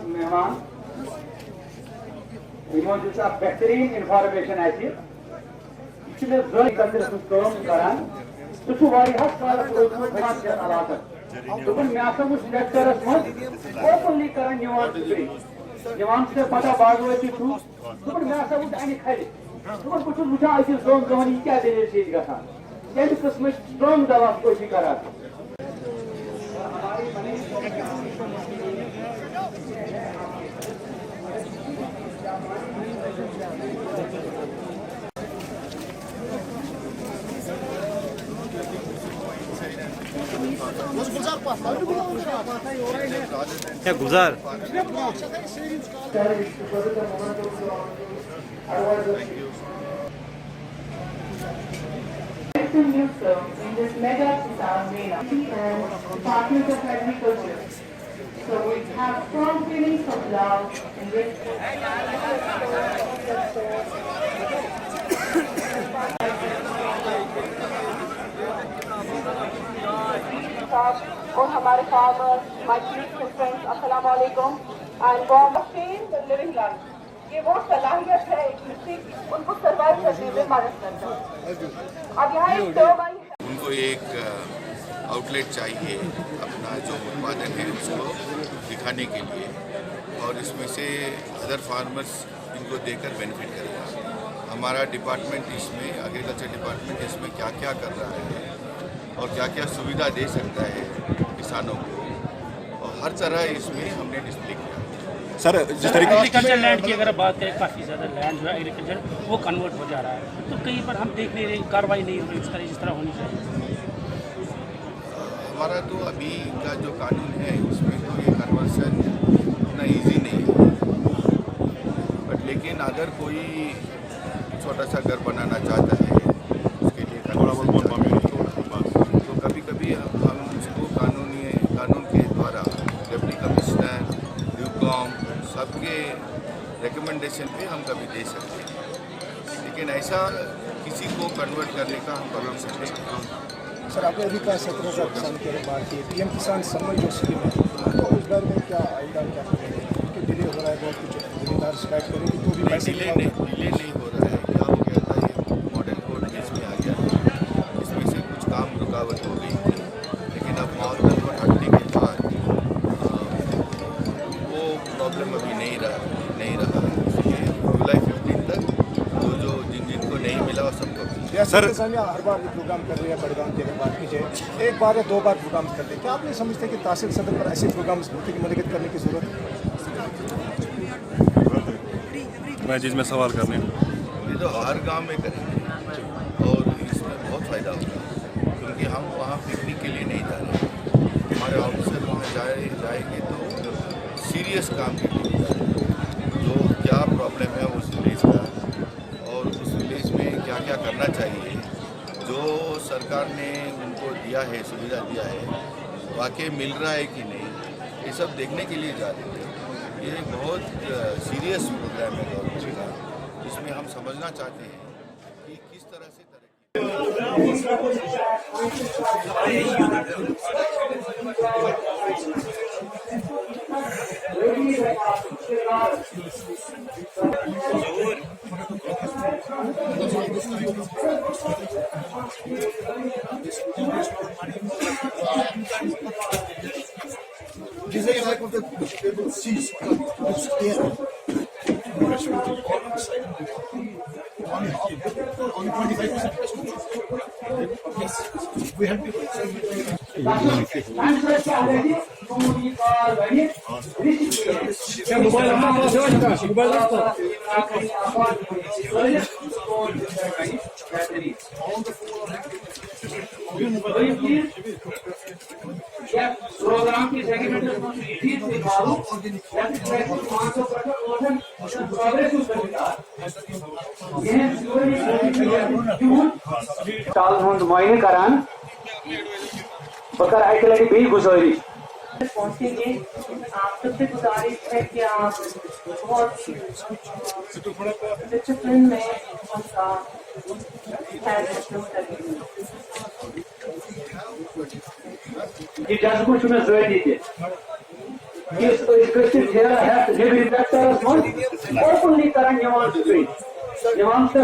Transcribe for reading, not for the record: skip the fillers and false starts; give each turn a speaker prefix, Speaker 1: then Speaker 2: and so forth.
Speaker 1: मेहमान बेहतरीन इन्फॉर्मेशन आती करान दोपन मे लेक्चरस मज ओपनली करान से पता बागवती दोपन मे वो अमे खल दोपन बहुत वुचान अकिस दोन दोहन यह क्या दलील गसान कम किस्म स्ट्रॉन्ग दवा कोशी करान
Speaker 2: क्या गुजार
Speaker 3: In this mega Kisan Mela and Department of Agriculture. So we have strong feelings of love and respect. और हमारे farmers, my Christian friends, अस्सलाम वालेकुम and warm the living land. ये वो सलाहियत है एक मिट्टी उनको सर्वाइव करने में मदद करता है। अब यहाँ एक टर्बाइन है।
Speaker 4: उनको एक आउटलेट चाहिए अपना जो उत्पादन है उसको दिखाने के लिए और इसमें से अदर फार्मर्स इनको देकर बेनिफिट करेगा। हमारा डिपार्टमेंट इसमें एग्रीकल्चर डिपार्टमेंट इसमें क्या क्या कर रहा है और क्या क्या सुविधा दे सकता है किसानों को और हर तरह इसमें हमने डिस्प्ले किया।
Speaker 5: सर जिस तरीके
Speaker 6: एग्रीकल्चर लैंड की अगर बात करें काफ़ी ज़्यादा लैंड जो है एग्रीकल्चर वो कन्वर्ट हो जा रहा है तो कहीं पर हम देख नहीं रहे कार्रवाई नहीं हो रही जिस तरह होनी चाहिए।
Speaker 4: हमारा तो अभी का जो कानून है उसमें तो ये कन्वर्सन इतना ईजी नहीं है बट लेकिन अगर कोई छोटा सा घर बनाना चाहता है उसके लिए तो कभी कभी हम उसको कानून के द्वारा डिप्टी कमिश्नर ड्यूकॉम सबके रिकमेंडेशन पे हम कभी दे सकते हैं लेकिन ऐसा किसी को कन्वर्ट करने का हम कभी सकते हैं।
Speaker 5: सर आपने अभी कहा 17,000 किसान की बात की PM किसान सम्मान जो स्कीम है तो उस बारे में क्या आइडिया क्या कि डिले हो रहा है बहुत कुछ जिम्मेदार शिकायत करेंगे तो भी पैसे
Speaker 4: डिले नहीं हो रहा है। क्या हो गया था ये मॉडल कोड केस में आ गया इसमें से कुछ काम रुकावट हो गई थी लेकिन अब मॉडल कोड हटने के बाद वो प्रॉब्लम अभी नहीं रहा इसलिए जुलाई 15 तक तो जो जिनको नहीं मिला वो सबको
Speaker 5: सर हर बार ये प्रोग्राम कर रहे हैं बड़गांव की अगर बात की जाए एक बार या दो बार प्रोग्राम करते हैं क्या आप नहीं समझते कि तहसील सदर पर ऐसे प्रोग्राम होते की मदद करने की जरूरत है।
Speaker 2: मैं जिसमें सवाल करने
Speaker 4: ये तो हर गांव में करेंगे और इसमें बहुत फ़ायदा होगा क्योंकि हम वहाँ पिकनिक के लिए नहीं जा रहे हमारे ऑफिसर वहाँ जाएंगे तो सीरियस काम के लिए जो क्या प्रॉब्लम है उस विलेज का और उस विलेज में क्या क्या करना चाहिए जो सरकार ने उनको दिया है सुविधा दिया है वाकई मिल रहा है कि नहीं ये सब देखने के लिए जा रहे हैं। ये बहुत सीरियस प्रोग्राम है गवर्नमेंट का इसमें हम समझना चाहते हैं कि किस तरह से
Speaker 5: These are like the seas, only 25%. Yes, we have to.
Speaker 1: Program की सेगमेंट मुआयने करान बकर अक लटि बी गुजारिश पहुंचेंगे। आप सबसे गुजारिश है कि आप बहुत डिसिप्लिन में उनका ये जज कुछ में ज़रूरी थी इस ठेला है ये भी ओपनली करन जवान से